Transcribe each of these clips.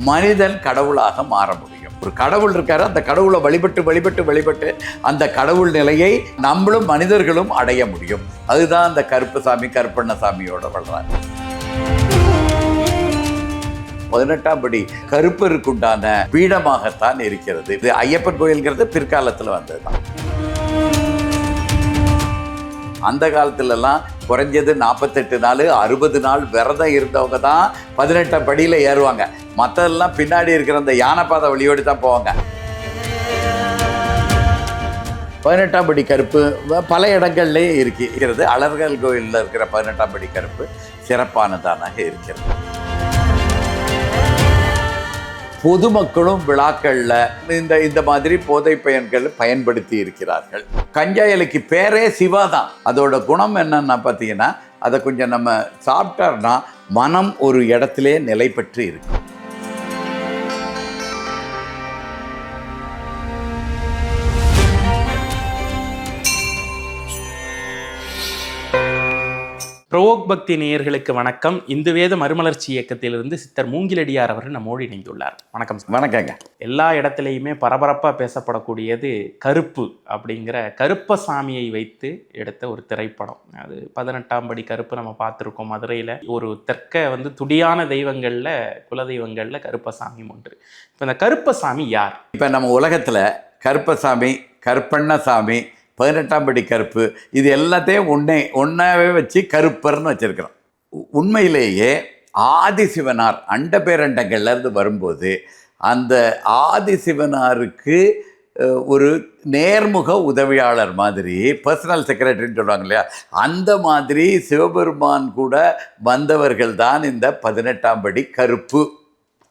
மனிதன் கடவுளாக மாற முடியும். ஒரு கடவுள் இருக்காரு, அந்த கடவுளை வழிபட்டு வழிபட்டு வழிபட்டு அந்த கடவுள் நிலையை நம்மளும் மனிதர்களும் அடைய முடியும். அதுதான் அந்த கருப்பசாமி கருப்பண்ணசாமியோட வளர்றாங்க. 18ஆம் படி கருப்பருக்குண்டான பீடமாகத்தான் இருக்கிறது. இது ஐயப்பன் கோயில்ங்கிறது பிற்காலத்தில் வந்ததுதான். அந்த காலத்துலலாம் குறைஞ்சது 48 நாள் 60 நாள் விரதம் இருந்தவங்க தான் 18ஆம் படியில் ஏறுவாங்க. மற்றதெல்லாம் பின்னாடி இருக்கிற அந்த யானைப்பாதை வழியோடு தான் போவாங்க. 18ஆம் படி கருப்பு பல இடங்கள்லேயே இருக்கிறது. அலர்கள் கோயிலில் இருக்கிற 18ஆம் படி கருப்பு சிறப்பானதானாக இருக்கிறது. பொதுமக்களும் விழாக்களில் இந்த மாதிரி போதை பயன்கள் பயன்படுத்தி இருக்கிறார்கள். கஞ்சா இலைக்கு பேரே சிவா தான். அதோட குணம் என்னன்னா பார்த்தீங்கன்னா, அதை கொஞ்சம் நம்ம சாப்பிட்டோம்னா மனம் ஒரு இடத்திலே நிலை பெற்று இருக்கும். பிரவோக் பக்தி நேயர்களுக்கு வணக்கம். இந்து வேத மறுமலர்ச்சி இயக்கத்திலிருந்து சித்தர் மூங்கிலடியார் அவர்கள் நம்மோடு இணைந்துள்ளார். வணக்கம். வணக்கங்க. எல்லா இடத்துலையுமே பரபரப்பாக பேசப்படக்கூடியது கருப்பு அப்படிங்கிற கருப்பசாமியை வைத்து எடுத்த ஒரு திரைப்படம். அது 18ஆம் படி கருப்பு நம்ம பார்த்துருக்கோம். மதுரையில் ஒரு தெற்க துடியான தெய்வங்களில் குலதெய்வங்களில் கருப்பசாமி ஒன்று. இப்போ இந்த கருப்பசாமி யார்? இப்போ நம்ம உலகத்தில் கருப்பசாமி, கருப்பண்ணசாமி, 18ஆம் படி கருப்பு, இது எல்லாத்தையும் ஒன்றாவே வச்சு கருப்பர்னு வச்சுருக்கிறோம். உண்மையிலேயே ஆதிசிவனார் அண்ட பேரண்டங்கள்லேருந்து வரும்போது அந்த ஆதிசிவனாருக்கு ஒரு நேர்முக உதவியாளர் மாதிரி, பர்சனல் செக்ரட்டரின்னு சொல்லுவாங்க இல்லையா, அந்த மாதிரி சிவபெருமான் கூட வந்தவர்கள் தான் இந்த 18ஆம் படி கருப்பு.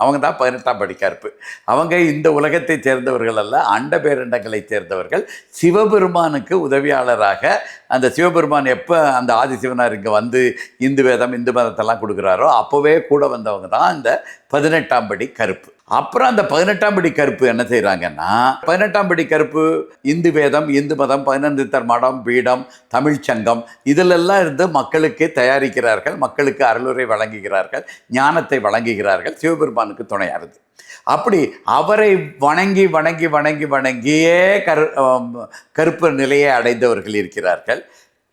அவங்க தான் 18ஆம் படி கருப்பு. அவங்க இந்த உலகத்தை சேர்ந்தவர்கள் அல்ல, அண்ட பேரண்டங்களை சேர்ந்தவர்கள். சிவபெருமானுக்கு உதவியாளராக அந்த சிவபெருமான் எப்போ அந்த ஆதிசிவனார் இங்கே வந்து இந்து வேதம் இந்து மதத்தெல்லாம் கொடுக்குறாரோ அப்போவே கூட வந்தவங்க தான் இந்த 18ஆம் படி கருப்பு. அப்புறம் அந்த 18ஆம் படி கருப்பு என்ன செய்கிறாங்கன்னா, 18ஆம் படி கருப்பு இந்து வேதம் இந்து மதம் 15 மடம் பீடம் தமிழ் சங்கம் இதிலெல்லாம் இருந்து மக்களுக்கு தயாரிக்கிறார்கள், மக்களுக்கு அருளுரை வழங்குகிறார்கள், ஞானத்தை வழங்குகிறார்கள், சிவபெருமானுக்கு துணையாருது. அப்படி அவரை வணங்கி வணங்கி வணங்கி வணங்கியே கருப்பு நிலையை அடைந்தவர்கள் இருக்கிறார்கள்.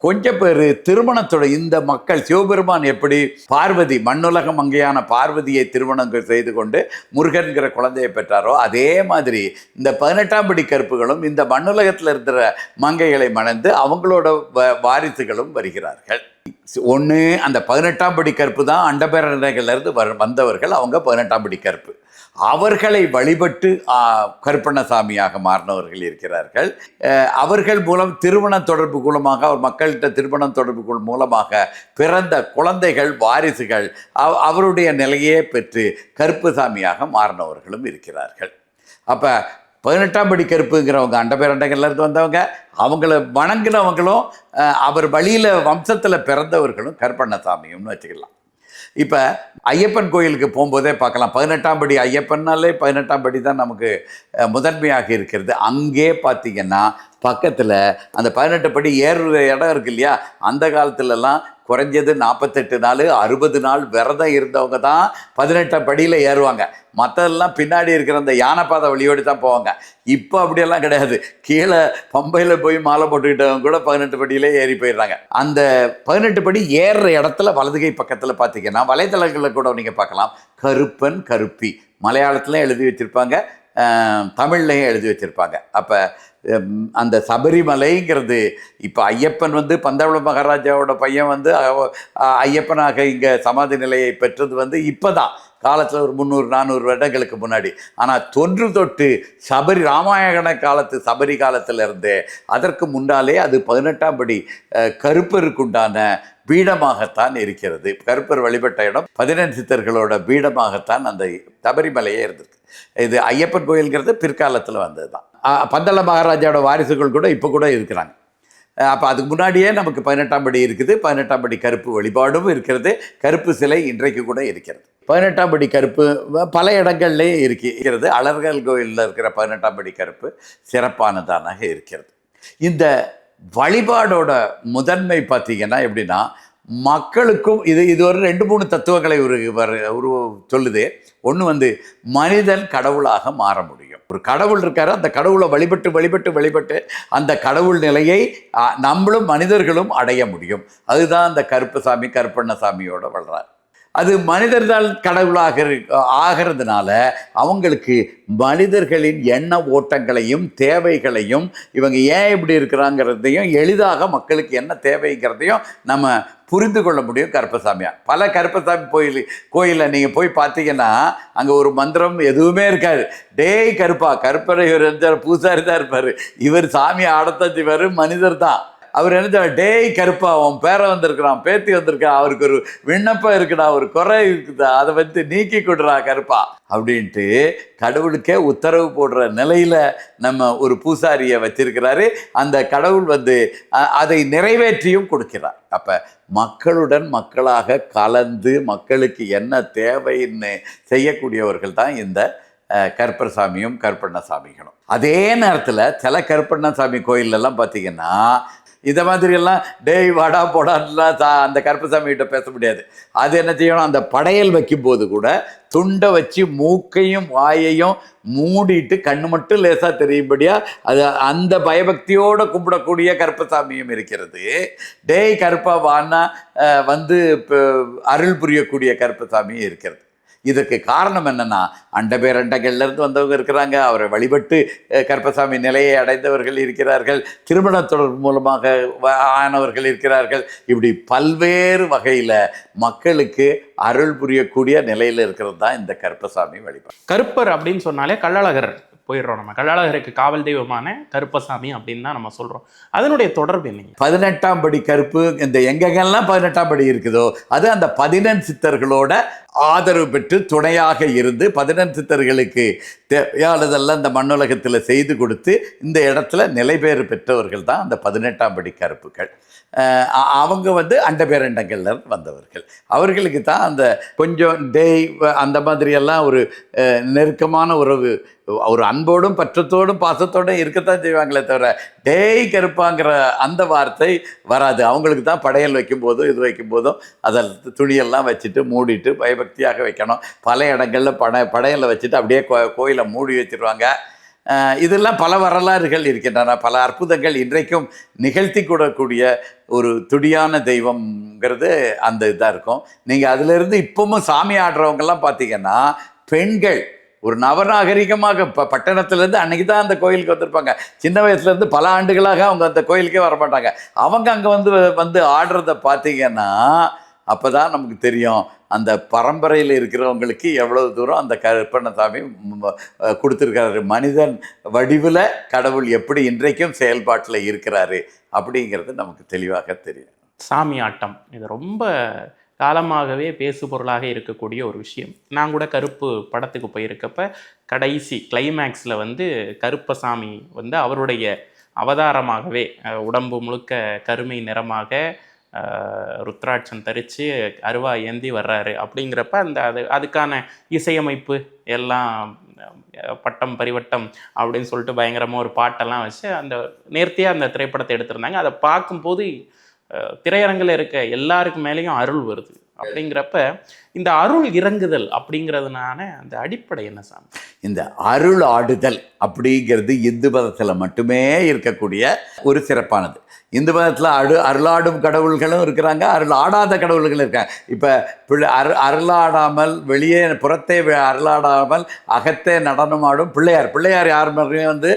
கொஞ்சம் பேர் திருமணத்தோட இந்த மக்கள் சிவபெருமான் எப்படி பார்வதி மண்ணுலக மங்கையான பார்வதியை திருமணம் செய்து கொண்டு முருகன்கிற குழந்தையை பெற்றாரோ அதே மாதிரி இந்த 18ஆம் படி கருப்புகளும் இந்த மண்ணுலகத்தில் இருக்கிற மங்கைகளை மணந்து அவங்களோட வாரிசுகளும் வருகிறார்கள். ஒன்று அந்த 18ஆம் படி கருப்பு தான் அண்டபேரண்டைகள்லேருந்து வந்தவர்கள். அவங்க 18ஆம் படி கருப்பு. அவர்களை வழிபட்டு கருப்பண்ணசாமியாக மாறினவர்கள் இருக்கிறார்கள். அவர்கள் மூலம் திருமண தொடர்பு மூலமாக அவர் மக்கள்கிட்ட திருமணம் தொடர்பு மூலமாக பிறந்த குழந்தைகள் வாரிசுகள் அவருடைய நிலையே பெற்று கருப்பசாமியாக மாறினவர்களும் இருக்கிறார்கள். அப்போ 18ஆம் படி கருப்புங்கிறவங்க அண்டபேரண்டைகள்லேருந்து வந்தவங்க, அவங்கள வணங்கினவங்களும் அவர் வழியில் வம்சத்தில் பிறந்தவர்களும் கருப்பண்ணசாமியும்னு வச்சுக்கலாம். இப்போ ஐயப்பன் கோயிலுக்கு போகும்போதே பார்க்கலாம், 18ஆம் படி ஐயப்பன்னாலே 18ஆம் படி தான் நமக்கு முதன்மையாக இருக்கிறது. அங்கே பார்த்திங்கன்னா பக்கத்தில் அந்த 18 படி ஏறுற இடம் இருக்கு இல்லையா, அந்த காலத்துலலாம் குறைஞ்சது 48 நாள் 60 நாள் விரதம் இருந்தவங்க தான் 18ஆம் படியில் ஏறுவாங்க. மற்றதெல்லாம் பின்னாடி இருக்கிற அந்த யானைப்பாதை வழியோடு தான் போவாங்க. இப்போ அப்படியெல்லாம் கிடையாது. கீழே பம்பையில் போய் மாலை போட்டுக்கிட்டவங்க கூட 18 படியிலே ஏறி போயிடுறாங்க. அந்த 18 படி ஏறுற இடத்துல வலதுகை பக்கத்தில் பார்த்தீங்கன்னா வலைத்தளங்களில் கூட நீங்கள் பார்க்கலாம், கருப்பன் கருப்பி மலையாளத்துலையும் எழுதி வச்சுருப்பாங்க, தமிழ்லையும் எழுதி வச்சுருப்பாங்க. அப்போ அந்த சபரிமலைங்கிறது இப்போ ஐயப்பன் பந்தவள மகாராஜாவோட பையன் ஐயப்பனாக இங்கே சமாதி நிலையை பெற்றது இப்போ தான் காலத்தில் ஒரு 300-400 வருடங்களுக்கு முன்னாடி. ஆனால் தொன்று தொட்டு ராமாயண காலத்து சபரி காலத்திலிருந்தே அதற்கு முன்னாலே அது 18ஆம் படி கருப்பருக்குண்டான பீடமாகத்தான் இருக்கிறது. கருப்பர் வழிபட்ட இடம் 14 சித்தர்களோட பீடமாகத்தான் அந்த சபரிமலையே இருந்திருக்கு. இது ஐயப்பன் கோயில்ங்கிறது பிற்காலத்தில் வந்தது தான். பந்தள மகாராஜாவோட வாரிசுகள் கூட இப்போ கூட இருக்கிறாங்க. அப்போ அதுக்கு முன்னாடியே நமக்கு 18ஆம் படி இருக்குது. 18ஆம் படி கருப்பு வழிபாடும் இருக்கிறது. கருப்பு சிலை இன்றைக்கு கூட இருக்கிறது. 18ஆம் படி கருப்பு பல இடங்கள்லேயே இருக்கிறது. அலர்கள் கோயிலில் இருக்கிற 18ஆம் படி கருப்பு சிறப்பானதானாக இருக்கிறது. இந்த வழிபாடோட முதன்மை பார்த்திங்கன்னா எப்படின்னா, மக்களுக்கும் இது ஒரு 2-3 தத்துவங்களை ஒரு சொல்லுது. ஒன்று வந்து மனிதன் கடவுளாக மாற முடியும். ஒரு கடவுள் இருக்காரு, அந்த கடவுளை வழிபட்டு வழிபட்டு வழிபட்டு அந்த கடவுள் நிலையை நம்மளும் மனிதர்களும் அடைய முடியும். அதுதான் அந்த கருப்பசாமி கருப்பண்ணசாமியோட வளர்றார். அது மனிதர்கள் கடவுளாக ஆகிறதுனால அவங்களுக்கு மனிதர்களின் எண்ண ஓட்டங்களையும் தேவைகளையும் இவங்க ஏன் இப்படி இருக்கிறாங்கிறதையும் எளிதாக மக்களுக்கு என்ன தேவைங்கிறதையும் நம்ம புரிந்து கொள்ள முடியும் கருப்பசாமியார். பல கருப்பசாமி கோயிலில் நீங்கள் போய் பார்த்தீங்கன்னா அங்கே ஒரு மந்திரம் எதுவுமே இருக்காது. டேய் கருப்பா, கருப்பரை இவர் இருந்தார், பூசாரி தான் இருப்பார், இவர் சாமி ஆடத்தான் செய்வார், மனிதர் தான். அவர் என்ன, டேய் கருப்பா, அவன் பேரை வந்திருக்கிறான், பேத்தி வந்திருக்கான், அவருக்கு ஒரு விண்ணப்பம் இருக்குடா, ஒரு குறை இருக்குதா, அதை வந்து நீக்கி கொடுறா கருப்பா அப்படின்ட்டு கடவுளுக்கே உத்தரவு போடுற நிலையில நம்ம ஒரு பூசாரியை வச்சிருக்கிறாரு. அந்த கடவுள் வந்து அதை நிறைவேற்றியும் கொடுக்கிறார். அப்ப மக்களுடன் மக்களாக கலந்து மக்களுக்கு என்ன தேவைன்னு செய்யக்கூடியவர்கள் தான் இந்த கருப்பசாமியும் கருப்பண்ணசாமிகளும். அதே நேரத்தில் சில கருப்பண்ணசாமி கோயிலெல்லாம் பார்த்தீங்கன்னா இந்த மாதிரியெல்லாம் டேய் வாடா போடான்லாம் அந்த கருப்பசாமிகிட்ட பேச முடியாது. அது என்ன செய்யணும், அந்த படையல் வைக்கும்போது கூட துண்டை வச்சு மூக்கையும் வாயையும் மூடிட்டு கண்ணு மட்டும் லேசாக தெரியும்படியா அது அந்த பயபக்தியோடு கும்பிடக்கூடிய கருப்பசாமியும் இருக்கிறது. டேய் கருப்பா வான்னா வந்து அருள் புரியக்கூடிய கருப்பசாமியும் இருக்கிறது. இதற்கு காரணம் என்னன்னா, அண்டபேரண்டங்கள்லேருந்து வந்தவங்க இருக்கிறாங்க, அவரை வழிபட்டு கருப்பசாமி நிலையை அடைந்தவர்கள் இருக்கிறார்கள், திருமண தொடர்பு மூலமாக ஆனவர்கள் இருக்கிறார்கள். இப்படி பல்வேறு வகையில் மக்களுக்கு அருள் புரியக்கூடிய நிலையில் இருக்கிறது தான் இந்த கருப்பசாமி வழிபாடு. கருப்பர் அப்படின்னு சொன்னாலே கள்ளழகர் போயிடுறோம். நம்ம கள்ளழகருக்கு காவல் தெய்வமான கருப்பசாமி அப்படின்னு தான் நம்ம சொல்கிறோம். அதனுடைய தொடர்பு என்ன? 18ஆம் படி கருப்பு இந்த எங்கெங்கெல்லாம் 18ஆம் படி இருக்குதோ அது அந்த 11 சித்தர்களோட ஆதரவு பெற்று துணையாக இருந்து 11 சித்தர்களுக்கு தேவையானதெல்லாம் இந்த மண்ணுலகத்தில் செய்து கொடுத்து இந்த இடத்துல நிலைபேறு பெற்றவர்கள் தான் அந்த 18ஆம் படி கருப்புகள். அவங்க வந்து அண்டபேரண்டங்கள்ல வந்தவர்கள். அவர்களுக்கு தான் அந்த கொஞ்சம் டேய் அந்த மாதிரியெல்லாம் ஒரு நெருக்கமான உறவு, ஒரு அன்போடும் பற்றத்தோடும் பாசத்தோடும் இருக்கத்தான் செய்வாங்களே தவிர டேய் கருப்பாங்கிற அந்த வார்த்தை வராது. அவங்களுக்கு தான் படையல் வைக்கும்போதும் இது வைக்கும்போதும் அதில் துணியெல்லாம் வச்சுட்டு மூடிட்டு பயபக்தியாக வைக்கணும். பல இடங்களில் படையலை வச்சுட்டு அப்படியே கோயிலை மூடி வச்சுருவாங்க. இதெல்லாம் பல வரலாறுகள் இருக்கின்றன, பல அற்புதங்கள் இன்றைக்கும் நிகழ்த்தி கூடக்கூடிய ஒரு துடியான தெய்வம்ங்கிறது அந்த இதாக இருக்கும். நீங்கள் அதிலிருந்து இப்பவும் சாமி ஆடுறவங்கெல்லாம் பார்த்தீங்கன்னா பெண்கள் ஒரு நவநாகரிகமாக பட்டணத்துலேருந்து அன்றைக்கி தான் அந்த கோயிலுக்கு வந்திருப்பாங்க. சின்ன வயசுலேருந்து பல ஆண்டுகளாக அவங்க அந்த கோயிலுக்கே வரமாட்டாங்க. அவங்க அங்கே வந்து ஆடுறத பார்த்தீங்கன்னா அப்போ தான் நமக்கு தெரியும் அந்த பரம்பரையில் இருக்கிறவங்களுக்கு எவ்வளவு தூரம் அந்த கருப்பண்ணசாமி கொடுத்துருக்காரு. மனிதன் வடிவில் கடவுள் எப்படி இன்றைக்கும் செயல்பாட்டில் இருக்கிறாரு அப்படிங்கிறது நமக்கு தெளிவாக தெரியும். சாமி ஆட்டம் இது ரொம்ப காலமாகவே பேசு பொருளாக இருக்கக்கூடிய ஒரு விஷயம். நான் கூட கருப்பு படத்துக்கு போயிருக்கப்ப கடைசி கிளைமேக்ஸில் வந்து கருப்பசாமி வந்து அவருடைய அவதாரமாகவே உடம்பு முழுக்க கருமை நிறமாக ருத்ராட்சம் தரித்து அருவா ஏந்தி வர்றாரு. அப்படிங்கிறப்ப அதுக்கான இசையமைப்பு எல்லாம் பட்டம் பரிவட்டம் அப்படின்னு சொல்லிட்டு பயங்கரமாக ஒரு பாட்டெல்லாம் வச்சு அந்த நேர்த்தியாக அந்த திரைப்படத்தை எடுத்திருந்தாங்க. அதை பார்க்கும்போது திரையரங்கில் இருக்க எல்லாருக்கு மேலேயும் அருள் வருது. அப்படிங்கிறப்ப இந்த அருள் இறங்குதல் அப்படிங்கிறதுனால அந்த அடிப்படை என்ன சாமி? இந்த அருள் ஆடுதல் அப்படிங்கிறது இந்து மதத்தில் மட்டுமே இருக்கக்கூடிய ஒரு சிறப்பானது. இந்து மதத்தில் அருளாடும் கடவுள்களும் இருக்கிறாங்க, அருள் ஆடாத கடவுள்களும் இருக்காங்க. இப்போ அருளாடாமல் வெளியே புறத்தே அருளாடாமல் அகத்தே நடனமாடும் பிள்ளையார் யார் மாதிரியும் வந்து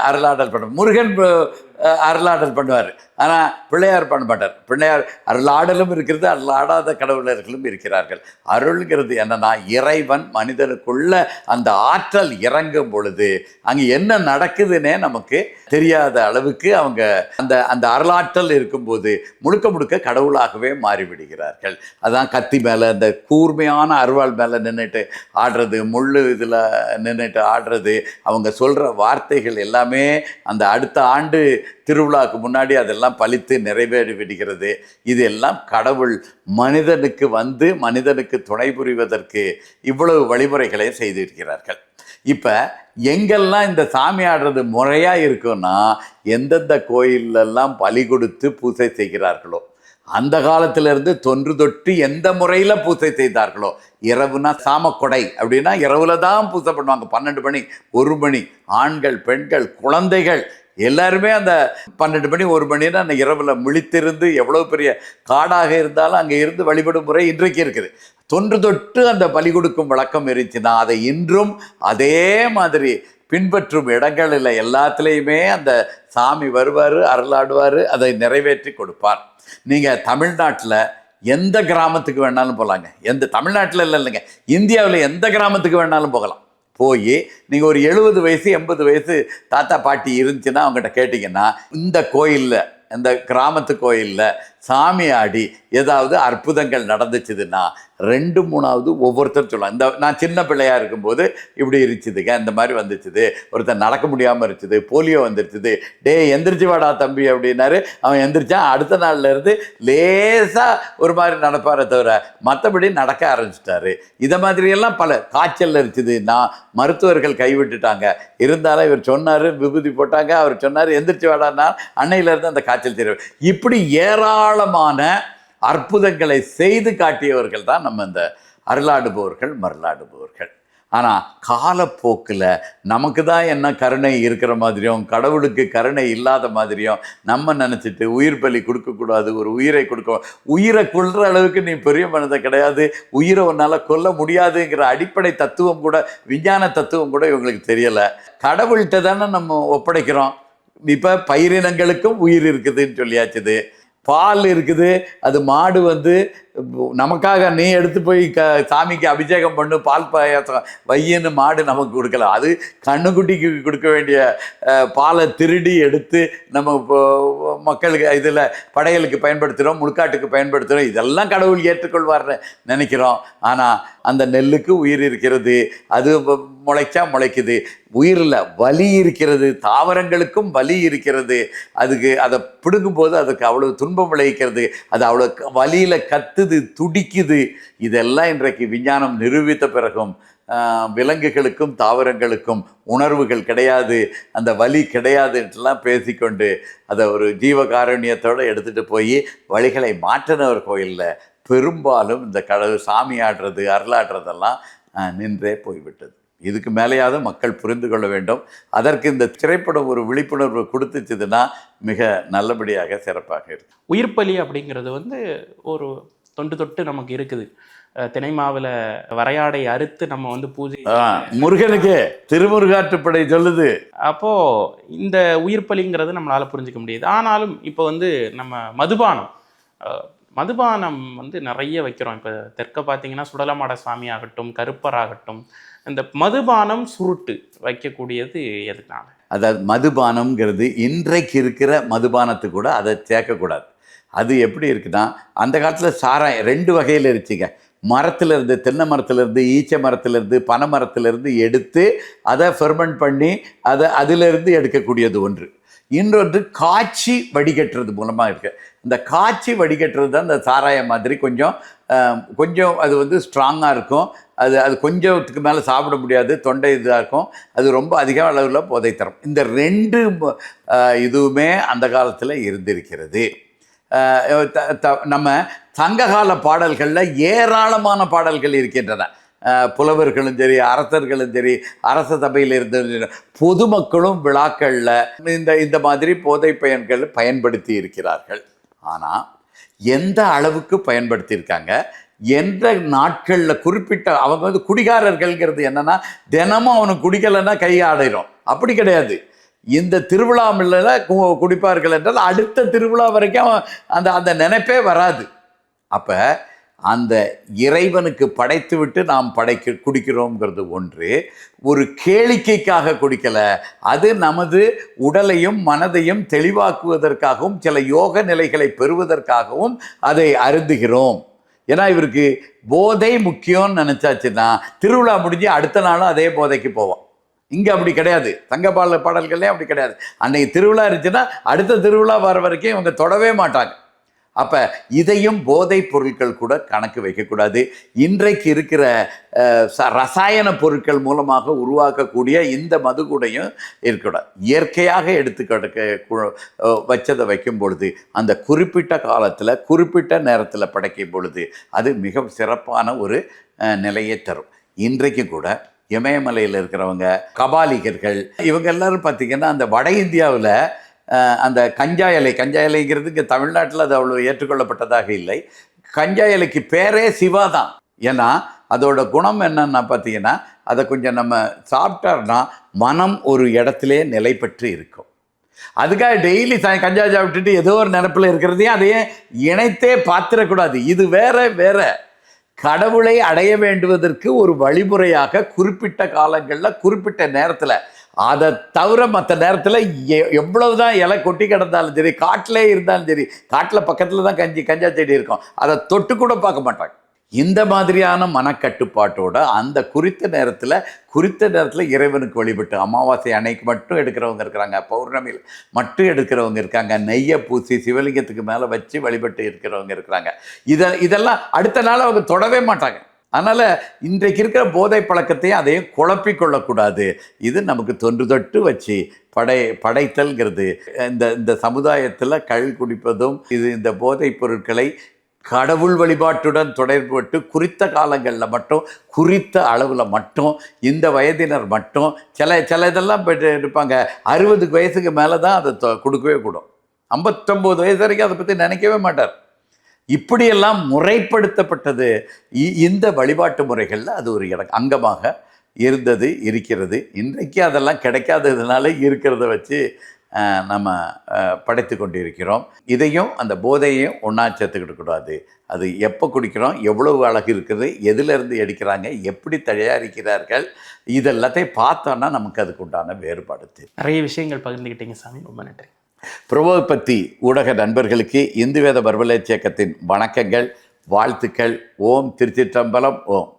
அருளாடல் பண்ணுவார். முருகன் அருளாடல் பண்ணுவார், ஆனால் பிள்ளையார் பண்ண மாட்டார். பிள்ளையார் அருளாடலும் இருக்கிறது, அருளாடாத கடவுளர்களும் இருக்கிறார்கள். அருள்கிறது என்னன்னா இறைவன் மனிதனுக்குள்ள அந்த ஆற்றல் இறங்கும் பொழுது அங்கே என்ன நடக்குதுன்னே நமக்கு தெரியாத அளவுக்கு அவங்க அந்த அருளாற்றல் இருக்கும்போது முழுக்க கடவுளாகவே மாறிவிடுகிறார்கள். அதான் கத்தி மேலே அந்த கூர்மையான அருவாள் மேலே நின்றுட்டு ஆடுறது, முள்ளு இதில் நின்றுட்டு ஆடுறது, அவங்க சொல்கிற வார்த்தைகள் எல்லாமே அந்த அடுத்த ஆண்டு திருவிழாவுக்கு முன்னாடி அதெல்லாம் பலித்து நிறைவேறி விடுகிறது. இதெல்லாம் கடவுள் மனிதனுக்கு வந்து மனிதனுக்கு துணை புரிவதற்கு இவ்வளவு வழிமுறைகளை செய்திருக்கிறார்கள். இப்போ எங்கெல்லாம் இந்த சாமி ஆடுறது முறையாக இருக்குன்னா எந்தெந்த கோயிலெல்லாம் பலி கொடுத்து பூஜை செய்கிறார்களோ அந்த காலத்திலிருந்து தொன்று தொட்டு எந்த முறையில் பூசை செய்தார்களோ, இரவுனா சாமக்கொடை அப்படின்னா இரவுல தான் பூசை பண்ணுவாங்க. 12 மணி 1 மணி, ஆண்கள் பெண்கள் குழந்தைகள் எல்லாருமே அந்த 12 மணி 1 மணின்னா அந்த இரவில் முழித்திருந்து, எவ்வளோ பெரிய காடாக இருந்தாலும் அங்கே இருந்து வழிபடும் முறை இன்றைக்கு இருக்குது. தொன்று தொட்டு அந்த பலி கொடுக்கும் வழக்கம் இருந்துச்சுன்னா அதை இன்றும் அதே மாதிரி பின்பற்றும் இடங்களில் எல்லாத்துலேயுமே அந்த சாமி வருவார், அருளாடுவார், அதை நிறைவேற்றி கொடுப்பார். நீங்கள் தமிழ்நாட்டில் எந்த கிராமத்துக்கு வேணாலும் போகலாங்க. தமிழ்நாட்டில் இல்லைங்க, இந்தியாவில் எந்த கிராமத்துக்கு வேணாலும் போகலாம். போய் நீங்கள் ஒரு 70 வயசு 80 வயசு தாத்தா பாட்டி இருந்துச்சுன்னா அவங்ககிட்ட கேட்டிங்கன்னா, இந்த கோயிலில், இந்த கிராமத்து கோயிலில் சாமி ஆடி ஏதாவது அற்புதங்கள் நடந்துச்சுதுன்னா 2-3வது ஒவ்வொருத்தர் சொல்லலாம். நான் சின்ன பிள்ளையாக இருக்கும்போது இப்படி இருந்துச்சுதுங்க, இந்த மாதிரி வந்துச்சுது, ஒருத்தர் நடக்க முடியாமல் இருந்துச்சுது, போலியோ வந்துருச்சுது, எந்திரிச்சு வாடா தம்பி அப்படின்னாரு. அவன் எந்திரிச்சான். அடுத்த நாள்லேருந்து லேசாக ஒரு மாதிரி நடப்பாரை தவிர மற்றபடி நடக்க ஆரம்பிச்சிட்டாரு. இதை மாதிரியெல்லாம் பல காய்ச்சல் இருந்துச்சுது, மருத்துவர்கள் கைவிட்டுட்டாங்க. இருந்தாலும் இவர் சொன்னார், விபூதி போட்டாங்க, அவர் சொன்னார் எந்திரிச்சு வாடான்னா அன்னையிலேருந்து அந்த காய்ச்சல் தெரியும். இப்படி ஏராளமான அற்புதங்களை செய்து காட்டியவர்கள் தான் நம்ம இந்த அருளாடுபவர்கள், மருளாடுபவர்கள். ஆனால் காலப்போக்கில் நமக்கு தான் என்ன கருணை இருக்கிற மாதிரியும் கடவுளுக்கு கருணை இல்லாத மாதிரியும் நம்ம நினச்சிட்டு உயிர் பலி கொடுக்கக்கூடாது, ஒரு உயிரை உயிரை கொல்ற அளவுக்கு நீ பெரிய மனிதன் கிடையாது, உயிரை உன்னால் கொல்ல முடியாதுங்கிற அடிப்படை தத்துவம் கூட, விஞ்ஞான தத்துவம் கூட இவங்களுக்கு தெரியலை. கடவுள்கிட்ட தானே நம்ம ஒப்படைக்கிறோம். இப்போ பயிரினங்களுக்கும் உயிர் இருக்குதுன்னு சொல்லியாச்சுது. பால் இருக்குது, அது மாடு வந்து நமக்காக நீ எடுத்து போய் சாமிக்கு அபிஷேகம் பண்ணு, பால் பாயாசம் வையின்னு மாடு நமக்கு கொடுக்கல. அது கண்ணுக்குட்டிக்கு கொடுக்க வேண்டிய பாலை திருடி எடுத்து நம்ம மக்களுக்கு இதில் படையலுக்கு பயன்படுத்துகிறோம், முழுக்காட்டுக்கு பயன்படுத்துகிறோம். இதெல்லாம் கடவுள் ஏற்றுக்கொள்வார்னு நினைக்கிறோம். ஆனால் அந்த நெல்லுக்கு உயிர் இருக்கிறது, அது முளைச்சா முளைக்குது. உயிரில் வலி இருக்கிறது, தாவரங்களுக்கும் வலி இருக்கிறது. அதை பிடுங்கும்போது அதுக்கு அவ்வளோ துன்பம் விளைவிக்கிறது, அது அவ்வளோ வலியில் கத்துது, துடிக்குது. இதெல்லாம் இன்றைக்கு விஞ்ஞானம் நிரூபித்த பிறகும் விலங்குகளுக்கும் தாவரங்களுக்கும் உணர்வுகள் கிடையாது, அந்த வலி கிடையாதுன்றலாம் பேசிக்கொண்டு அதை ஒரு ஜீவகாருண்யத்தோடு எடுத்துகிட்டு போய் வழிகளை மாற்றினவர் கோயிலில் பெரும்பாலும் இந்த கடவுள் சாமி ஆடுறது, அருளாடுறதெல்லாம் நின்றே போய்விட்டது. இதுக்கு மேலேயாவது மக்கள் புரிந்து கொள்ள வேண்டும். அதற்கு இந்த திரைப்படம் ஒரு விழிப்புணர்வு கொடுத்துச்சுதுன்னா மிக நல்லபடியாக சிறப்பாக இருக்கும். உயிர்ப்பலி அப்படிங்கிறது வந்து ஒரு தொண்டு தொட்டு நமக்கு இருக்குது. தினைமாவில் வரையாடை அறுத்து நம்ம வந்து பூஜை, முருகனுக்கு திருமுருகாற்றுப்படை சொல்லுது. அப்போது இந்த உயிர்ப்பலிங்கிறது நம்மளால் புரிஞ்சிக்க முடியுது. ஆனாலும் இப்போ வந்து நம்ம மதுபானம் வந்து நிறைய வைக்கிறோம். இப்போ தெற்க பார்த்தீங்கன்னா சுடலமாட சுவாமி ஆகட்டும், கருப்பர் ஆகட்டும், இந்த மதுபானம் சுருட்டு வைக்கக்கூடியது எதுனால? அதாவது மதுபானம்ங்கிறது இன்றைக்கு இருக்கிற மதுபானத்து கூட அதை சேர்க்கக்கூடாது. அது எப்படி இருக்குன்னா, அந்த காலத்தில் சாராயம் 2 வகையில் இருந்துச்சுங்க. மரத்துலேருந்து, தென்னை மரத்துலேருந்து, ஈச்சை மரத்துலேருந்து, பனை மரத்துலேருந்து எடுத்து அதை ஃபெர்மெண்ட் பண்ணி அதிலிருந்து எடுக்கக்கூடியது ஒன்று. இன்னொன்று காய்ச்சி வடிகட்டுறது மூலமாக இருக்குது. இந்த காய்ச்சி வடிகட்டுறது தான் இந்த சாராயம் மாதிரி கொஞ்சம் அது வந்து ஸ்ட்ராங்காக இருக்கும். அது கொஞ்சத்துக்கு மேலே சாப்பிட முடியாது, தொண்டை இதாக இருக்கும். அது ரொம்ப அதிக அளவில் போதை தரும். இந்த 2 இதுவுமே அந்த காலத்தில் இருந்திருக்கிறது. நம்ம சங்ககால பாடல்களில் ஏராளமான பாடல்கள் இருக்கின்றன. புலவர்களும் சரி, அரசர்களும் சரி, அரச சபையில் இருந்த பொதுமக்களும் விழாக்களில் இந்த மாதிரி போதை பயன்கள் பயன்படுத்தி இருக்கிறார்கள். ஆனால் எந்த அளவுக்கு பயன்படுத்தியிருக்காங்க, எந்த நாட்களில் குறிப்பிட்ட அவங்க வந்து குடிகாரர்கள்ங்கிறது என்னென்னா, தினமும் அவனுக்கு குடிக்கலைன்னா கை ஆடையிடும். அப்படி கிடையாது. இந்த திருவிழாவில் குடிப்பார்கள் என்றால் அடுத்த திருவிழா வரைக்கும் அந்த நினைப்பே வராது. அப்போ அந்த இறைவனுக்கு படைத்து விட்டு நாம் குடிக்கிறோங்கிறது ஒன்று. ஒரு கேளிக்கைக்காக குடிக்கலை, அது நமது உடலையும் மனதையும் தெளிவாக்குவதற்காகவும் சில யோக நிலைகளை பெறுவதற்காகவும் அதை அருந்துகிறோம். ஏன்னா இவருக்கு போதை முக்கியம்னு நினச்சாச்சுன்னா திருவிழா முடிஞ்சு அடுத்த நாளும் அதே போதைக்கு போவோம். இங்கே அப்படி கிடையாது. சங்க பாடல்களே அப்படி கிடையாது. அன்னைக்கு திருவிழா இருந்துச்சுன்னா அடுத்த திருவிழா வர வரைக்கும் இவங்க தொடவே மாட்டாங்க. அப்போ இதையும் போதைப் பொருட்கள் கூட கணக்கு வைக்கக்கூடாது. இன்றைக்கு இருக்கிற ரசாயன பொருட்கள் மூலமாக உருவாக்கக்கூடிய இந்த மது கூடையும் இருக்கக்கூடாது. இயற்கையாக வச்சதை வைக்கும் பொழுது அந்த குறிப்பிட்ட காலத்தில் குறிப்பிட்ட நேரத்தில் படைக்கும் பொழுது அது மிக சிறப்பான ஒரு நிலையை தரும். இன்றைக்கு கூட இமயமலையில் இருக்கிறவங்க, கபாலிகர்கள், இவங்க எல்லாரும் பார்த்திங்கன்னா அந்த வட இந்தியாவில் அந்த கஞ்சா இலைங்கிறது இங்கே தமிழ்நாட்டில் அது அவ்வளோ ஏற்றுக்கொள்ளப்பட்டதாக இல்லை. கஞ்சா இலைக்கு பேரே சிவா தான். ஏன்னா அதோட குணம் என்னன்னா பார்த்தீங்கன்னா, அதை கொஞ்சம் நம்ம சாப்பிட்டோம்னா மனம் ஒரு இடத்துல நிலை பெற்று இருக்கும். அதுக்காக டெய்லி கஞ்சா சாப்பிட்டுட்டு ஏதோ ஒரு நினப்பில் இருக்கிறதையும் அதையே இணைத்தே பார்த்துடக்கூடாது. இது வேற கடவுளை அடைய வேண்டுவதற்கு ஒரு வழிமுறையாக குறிப்பிட்ட காலங்களில் குறிப்பிட்ட நேரத்தில், அதை தவிர மற்ற நேரத்தில் எவ்வளவுதான் இலை கொட்டி கிடந்தாலும் சரி, காட்டிலே இருந்தாலும் சரி, காட்டில் பக்கத்தில் தான் கஞ்சா செடி இருக்கும், அதை தொட்டு கூட பார்க்க மாட்டாங்க. இந்த மாதிரியான மனக்கட்டுப்பாட்டோட அந்த குறித்த நேரத்தில் இறைவனுக்கு வழிபட்டு, அமாவாசை அன்னைக்கு மட்டும் எடுக்கிறவங்க இருக்கிறாங்க, பௌர்ணமியில் மட்டும் எடுக்கிறவங்க இருக்காங்க, நெய்யை பூசி சிவலிங்கத்துக்கு மேலே வச்சு வழிபட்டு இருக்கிறவங்க இருக்கிறாங்க. இதெல்லாம் அடுத்த நாள் அவங்க தொடவே மாட்டாங்க. அதனால் இன்றைக்கு இருக்கிற போதை பழக்கத்தையும் அதையும் குழப்பிக்கொள்ளக்கூடாது. இது நமக்கு தொன்று தொட்டு வச்சு படைத்தல்ங்கிறது இந்த சமுதாயத்தில் குடிப்பதும் இந்த போதைப் பொருட்களை கடவுள் வழிபாட்டுடன் தொடர்புபட்டு குறித்த காலங்களில் மட்டும், குறித்த அளவில் மட்டும், இந்த வயதினர் மட்டும் சில இதெல்லாம் இருப்பாங்க, 60 வயசுக்கு மேலே தான் அதை கொடுக்கவே கூடும். 59 வயசு வரைக்கும் அதை பற்றி நினைக்கவே மாட்டார். இப்படியெல்லாம் முறைப்படுத்தப்பட்டது இந்த வழிபாட்டு முறைகளில் அது ஒரு அங்கமாக இருக்கிறது. இன்றைக்கு அதெல்லாம் கிடைக்காததுனால இருக்கிறத வச்சு நம்ம படைத்து கொண்டிருக்கிறோம். இதையும் அந்த போதையையும் ஒன்றா சேர்த்துக்கிட்டு கூடாது. அது எப்போ குடிக்கிறோம், எவ்வளவு அழகு இருக்குது, எதிலிருந்து எடுக்கிறாங்க, எப்படி தயாரிக்கிறார்கள், இதெல்லாத்தையும் பார்த்தோன்னா நமக்கு அதுக்கு உண்டான வேறுபாடு தெரியும். நிறைய விஷயங்கள் பகிர்ந்துக்கிட்டீங்க சாமி, ரொம்ப நன்றி. பிரபோபத்தி ஊடக நண்பர்களுக்கு இந்து வேத பர்வலேட்ச இயக்கத்தின் வணக்கங்கள், வாழ்த்துக்கள். ஓம் திருச்சிற்றம்பலம். ஓம்.